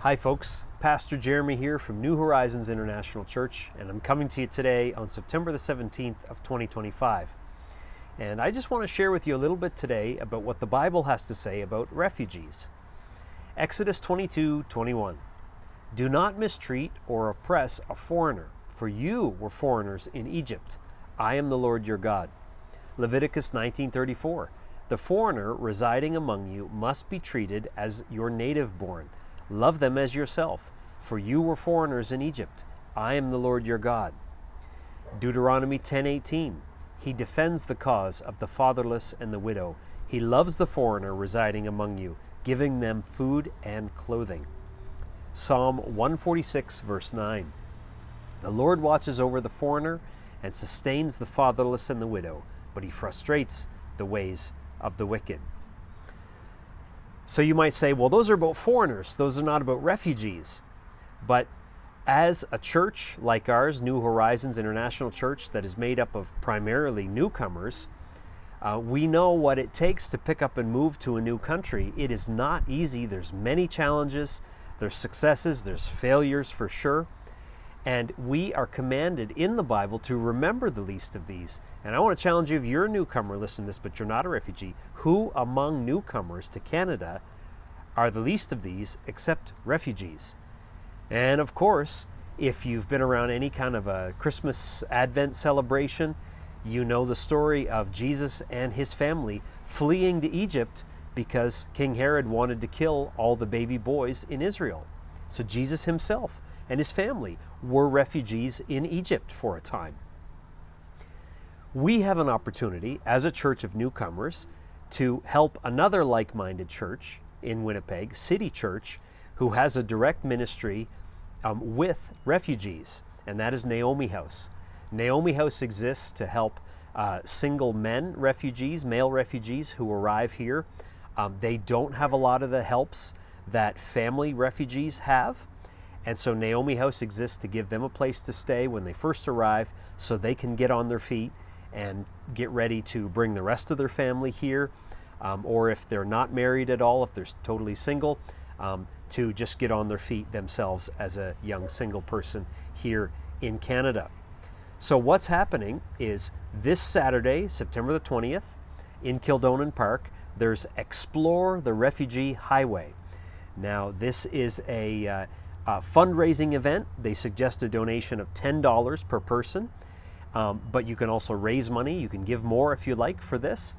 Hi folks, Pastor Jeremy here from New Horizons International Church, and I'm coming to you today on September the 17th of 2025. And I just want to share with you a little bit today about what the Bible has to say about refugees. Exodus 22:21. Do not mistreat or oppress a foreigner, for you were foreigners in Egypt. I am the Lord your God. Leviticus 19:34. The foreigner residing among you must be treated as your native born. Love them as yourself, for you were foreigners in Egypt. I am the Lord your God. Deuteronomy 10:18. He defends the cause of the fatherless and the widow. He loves the foreigner residing among you, giving them food and clothing. Psalm 146, verse 9. The Lord watches over the foreigner and sustains the fatherless and the widow, but he frustrates the ways of the wicked. So you might say, well, those are about foreigners. Those are not about refugees. But as a church like ours, New Horizons International Church, that is made up of primarily newcomers, we know what it takes to pick up and move to a new country. It is not easy. There's many challenges. There's successes. There's failures for sure. And we are commanded in the Bible to remember the least of these. And I want to challenge you, if you're a newcomer, listen to this, but you're not a refugee, who among newcomers to Canada are the least of these except refugees? And of course, if you've been around any kind of a Christmas Advent celebration, you know the story of Jesus and his family fleeing to Egypt because King Herod wanted to kill all the baby boys in Israel. So Jesus himself and his family were refugees in Egypt for a time. We have an opportunity as a church of newcomers to help another like-minded church in Winnipeg, City Church, who has a direct ministry with refugees, and that is Naomi House. Naomi House exists to help single men refugees, male refugees who arrive here. They don't have a lot of the helps that family refugees have. And so Naomi House exists to give them a place to stay when they first arrive so they can get on their feet and get ready to bring the rest of their family here, or if they're not married at all, if they're totally single, to just get on their feet themselves as a young single person here in Canada. So what's happening is this Saturday, September the 20th, in Kildonan Park, there's Explore the Refugee Highway. Now this is a fundraising event. They suggest a donation of $10 per person, but you can also raise money. You can give more if you like for this.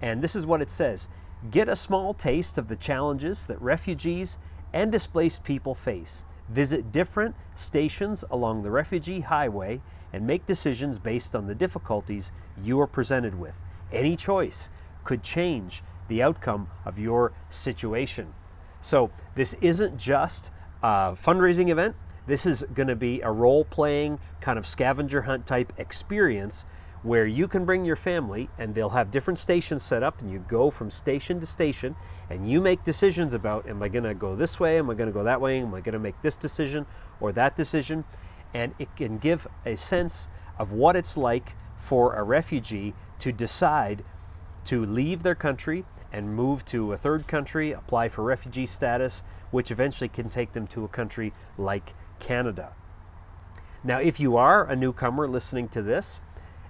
And this is what it says: get a small taste of the challenges that refugees and displaced people face. Visit different stations along the refugee highway and make decisions based on the difficulties you are presented with. Any choice could change the outcome of your situation. So this isn't just a fundraising event. This is going to be a role-playing kind of scavenger hunt type experience where you can bring your family, and they'll have different stations set up, and you go from station to station and you make decisions about, am I going to go this way, am I going to go that way, am I going to make this decision or that decision? And it can give a sense of what it's like for a refugee to decide to leave their country and move to a third country, apply for refugee status, which eventually can take them to a country like Canada. Now, if you are a newcomer listening to this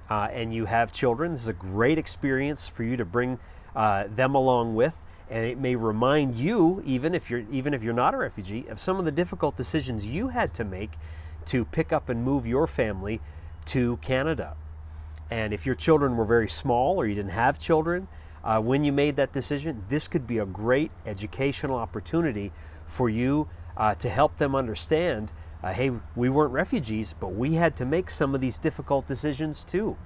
and you have children, this is a great experience for you to bring them along with, and it may remind you, even if you're not a refugee, of some of the difficult decisions you had to make to pick up and move your family to Canada. And if your children were very small or you didn't have children when you made that decision, this could be a great educational opportunity for you to help them understand, hey, we weren't refugees, but we had to make some of these difficult decisions too.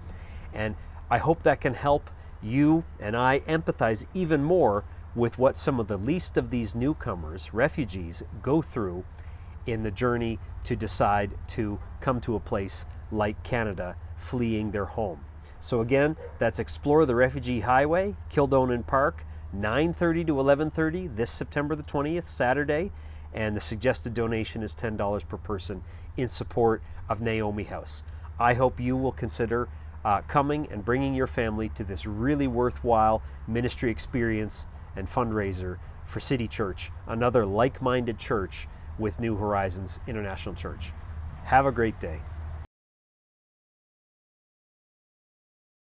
And I hope that can help you and I empathize even more with what some of the least of these newcomers, refugees, go through in the journey to decide to come to a place like Canada, fleeing their home. So again, that's Explore the Refugee Highway, Kildonan Park, 9:30 to 11:30 this September the 20th, Saturday, and the suggested donation is $10 per person in support of Naomi House. I hope you will consider coming and bringing your family to this really worthwhile ministry experience and fundraiser for City Church, another like-minded church with New Horizons International Church. Have a great day.